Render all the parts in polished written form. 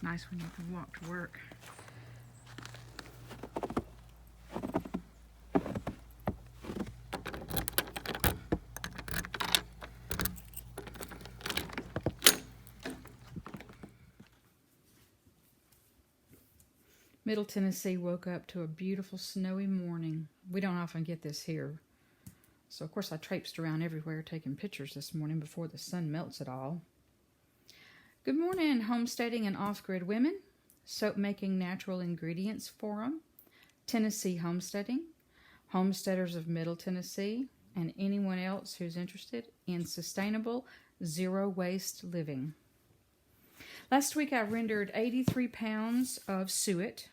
Nice when you can walk to work. Middle Tennessee woke up to a beautiful snowy morning. We don't often get this here. So of course I traipsed around everywhere taking pictures this morning before the sun melts it all. Good morning, homesteading and off-grid women, soap making natural ingredients forum, Tennessee homesteading, homesteaders of Middle Tennessee, and anyone else who's interested in sustainable, zero-waste living. Last week I rendered 83 pounds of suet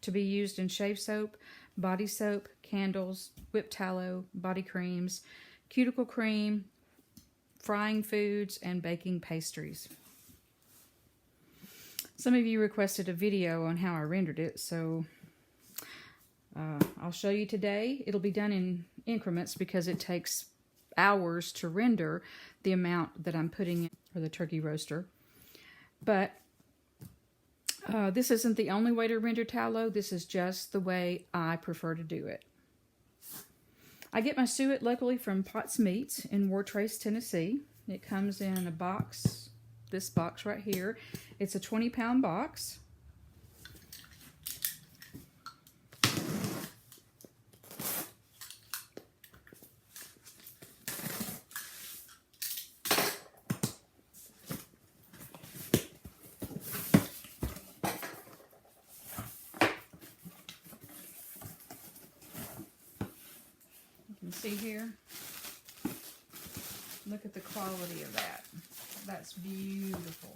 to be used in shave soap, body soap, candles, whipped tallow, body creams, cuticle cream, frying foods, and baking pastries. Some of you requested a video on how I rendered it, so I'll show you today. It'll be done in increments because it takes hours to render the amount that I'm putting in for the turkey roaster. But this isn't the only way to render tallow. This is just the way I prefer to do it. I get my suet locally from Potts Meats in Wartrace, Tennessee. It comes in a box, this box right here. It's a 20-pound box. See here, look at the quality of that. That's beautiful.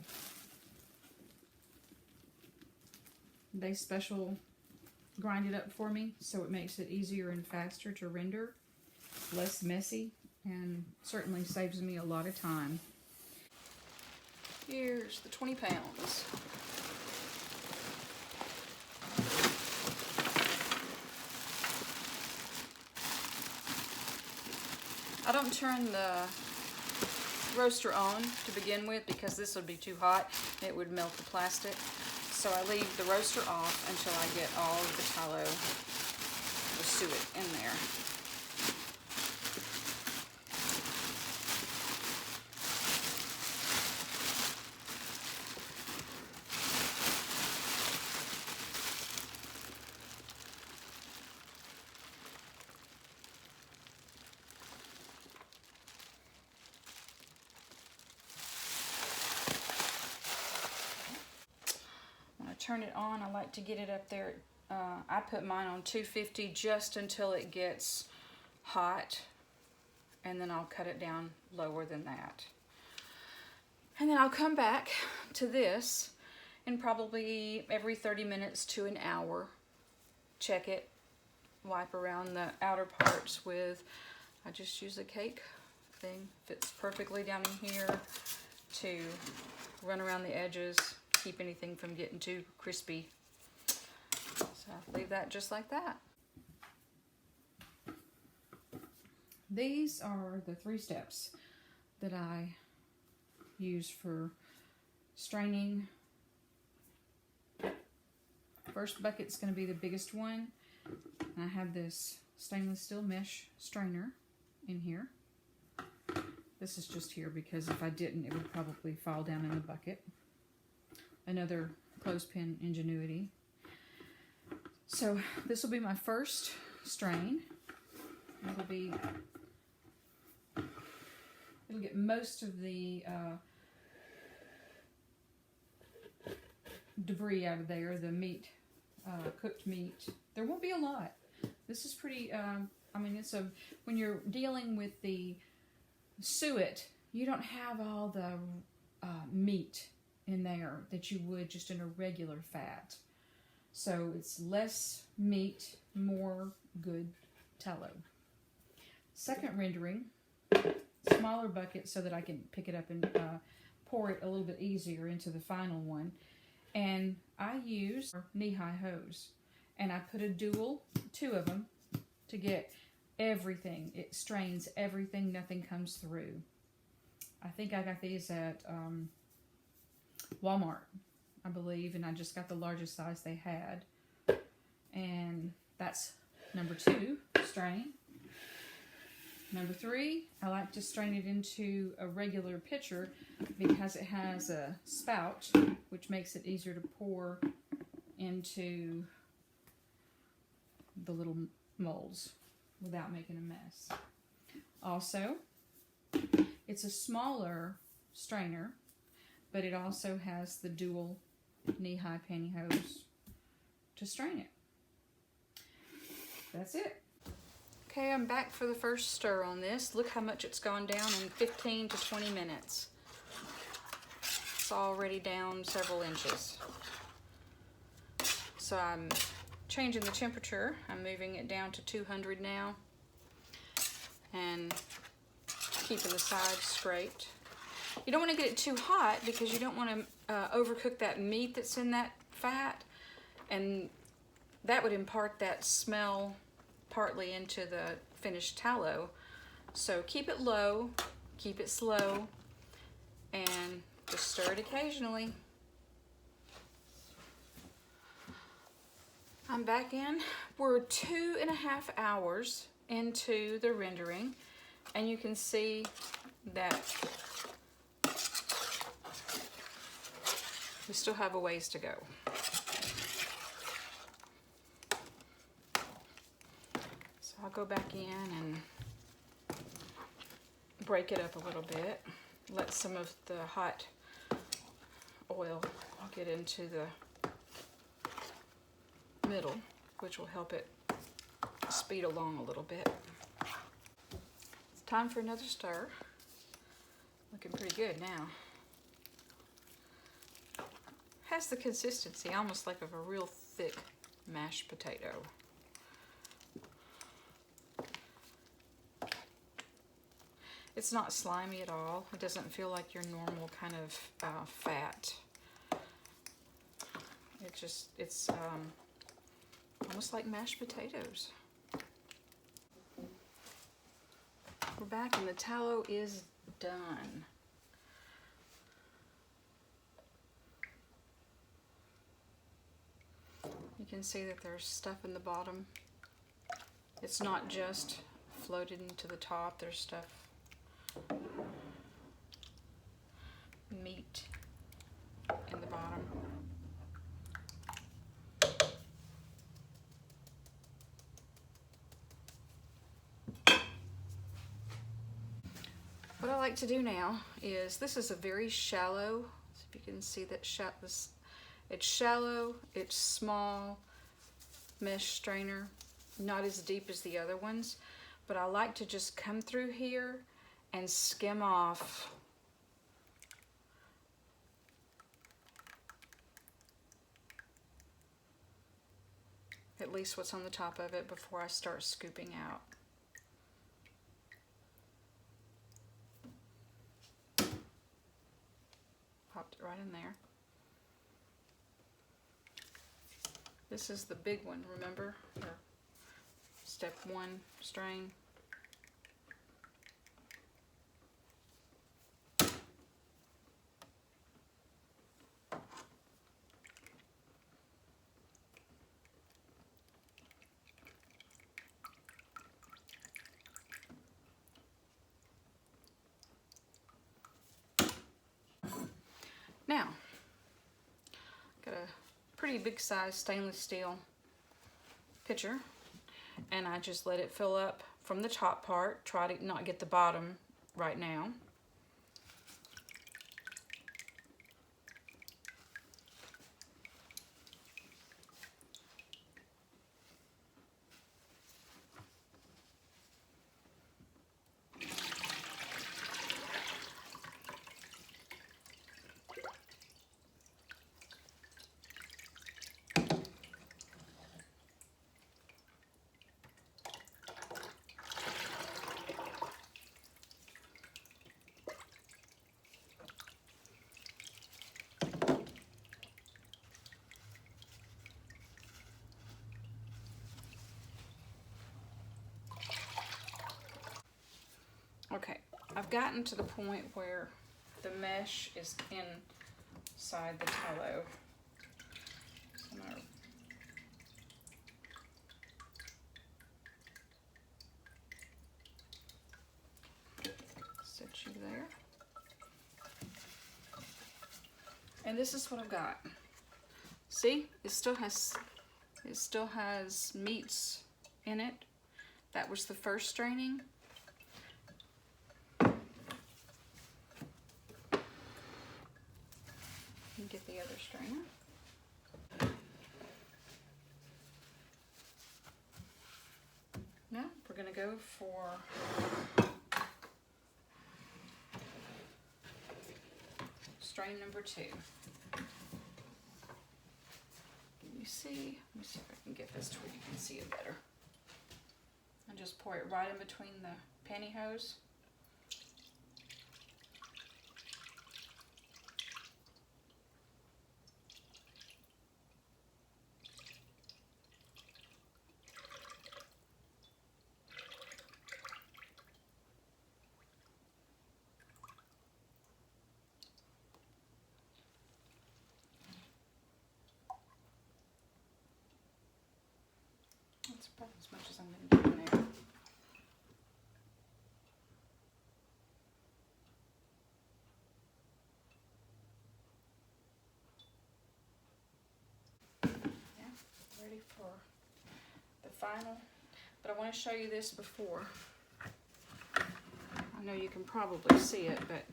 They special grind it up for me, so it makes it easier and faster to render, less messy, and certainly saves me a lot of time. Here's the 20 pounds. I don't turn the roaster on to begin with because this would be too hot and it would melt the plastic. So I leave the roaster off until I get all of the tallow, the suet in there. Turn it on. I like to get it up there. I put mine on 250 just until it gets hot, and then I'll cut it down lower than that. And then I'll come back to this and probably every 30 minutes to an hour. Check it, wipe around the outer parts with, I just use a cake thing, fits perfectly down in here to run around the edges, keep anything from getting too crispy. So I'll leave that just like that. These are the 3 steps that I use for straining. First bucket's going to be the biggest one. And I have this stainless steel mesh strainer in here. This is just here because if I didn't, it would probably fall down in the bucket. Another clothespin ingenuity. So this will be my first strain. It'll get most of the debris out of there, the meat, cooked meat. There won't be a lot. This is pretty, I mean, when you're dealing with the suet, you don't have all the meat in there that you would just in a regular fat. So it's less meat, more good tallow. Second rendering, smaller bucket so that I can pick it up and pour it a little bit easier into the final one. And I use a knee-high hose. And I put a dual, 2 of them, to get everything. It strains everything, nothing comes through. I think I got these at Walmart. I believe, and I just got the largest size they had. And that's number 2, strain. Number 3, I like to strain it into a regular pitcher because it has a spout, which makes it easier to pour into the little molds without making a mess. Also, it's a smaller strainer, but it also has the dual knee-high pantyhose to strain it. That's it. Okay, I'm back for the first stir on this. Look how much it's gone down in 15 to 20 minutes. It's already down several inches. So I'm changing the temperature. I'm moving it down to 200 now and keeping the sides scraped. You don't want to get it too hot because you don't want to overcook that meat that's in that fat, and that would impart that smell partly into the finished tallow. So keep it low, keep it slow, and just stir it occasionally. I'm back in. We're 2.5 hours into the rendering, and you can see that we still have a ways to go. So I'll go back in and break it up a little bit. Let some of the hot oil get into the middle, which will help it speed along a little bit. Time for another stir. Looking pretty good now. Has the consistency almost like of a real thick mashed potato. It's not slimy at all. It doesn't feel like your normal kind of fat. It's almost like mashed potatoes. We're back and the tallow is done. You can see that there's stuff in the bottom. It's not just floated into the top, there's stuff, meat in the bottom. What I like to do now is, this is a very shallow, if you can see that it's shallow, it's small mesh strainer, not as deep as the other ones, but I like to just come through here and skim off at least what's on the top of it before I start scooping out. Popped it right in there. This is the big one, remember? Or step 1 strain. Now, got a pretty big size stainless steel pitcher, and I just let it fill up from the top part. Try to not get the bottom right now. Okay, I've gotten to the point where the mesh is inside the tallow. tissue there. And this is what I've got. See, it still has meats in it. That was the first straining. And get the other strainer. Now we're going to go for strain number 2. Let me see if I can get this to where you can see it better. And just pour it right in between the pantyhose. That's about as much as I'm going to do in there. Yeah, ready for the final. But I want to show you this before. I know you can probably see it, but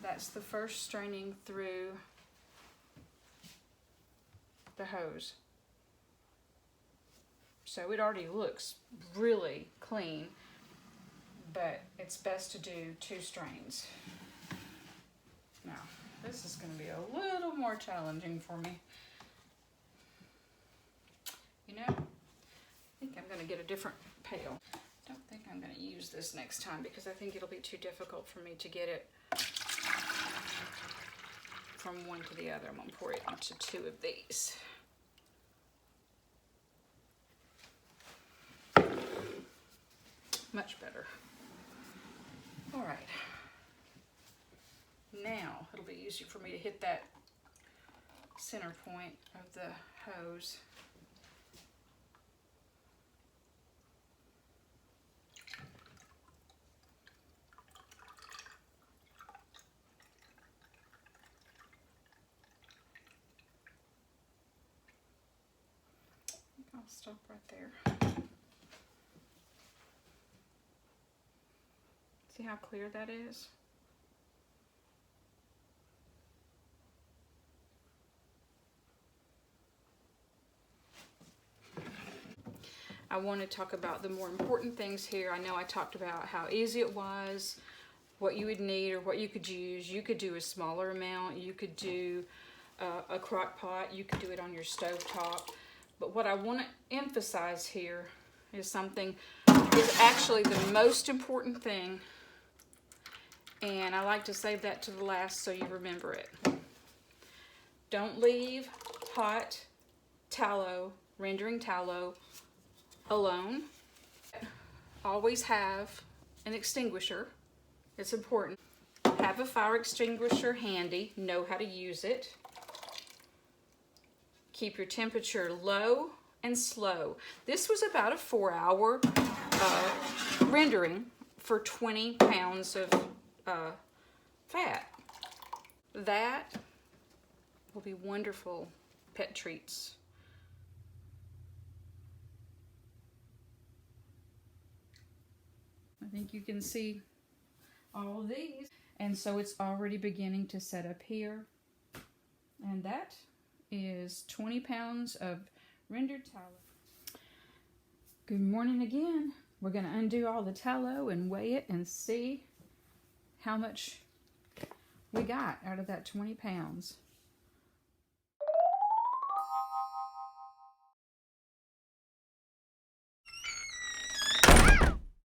that's the first straining through the hose. So it already looks really clean, but it's best to do 2 strains. Now, this is going to be a little more challenging for me. You know, I think I'm going to get a different pail. I don't think I'm going to use this next time because I think it'll be too difficult for me to get it from one to the other. I'm going to pour it into 2 of these. Much better. All right. Now it'll be easier for me to hit that center point of the hose. I'll stop right there. See how clear that is? I want to talk about the more important things here. I know I talked about how easy it was, what you would need or what you could use. You could do a smaller amount. You could do a crock pot. You could do it on your stove top. But what I want to emphasize here is something is actually the most important thing. And I like to save that to the last so you remember it. Don't leave hot tallow, rendering tallow, alone. Always have an extinguisher. It's important. Have a fire extinguisher handy. Know how to use it. Keep your temperature low and slow. This was about a 4-hour rendering for 20 pounds of fat. That will be wonderful pet treats. I think you can see all of these. And so it's already beginning to set up here. And that is 20 pounds of rendered tallow. Good morning again. We're going to undo all the tallow and weigh it and see how much we got out of that 20 pounds.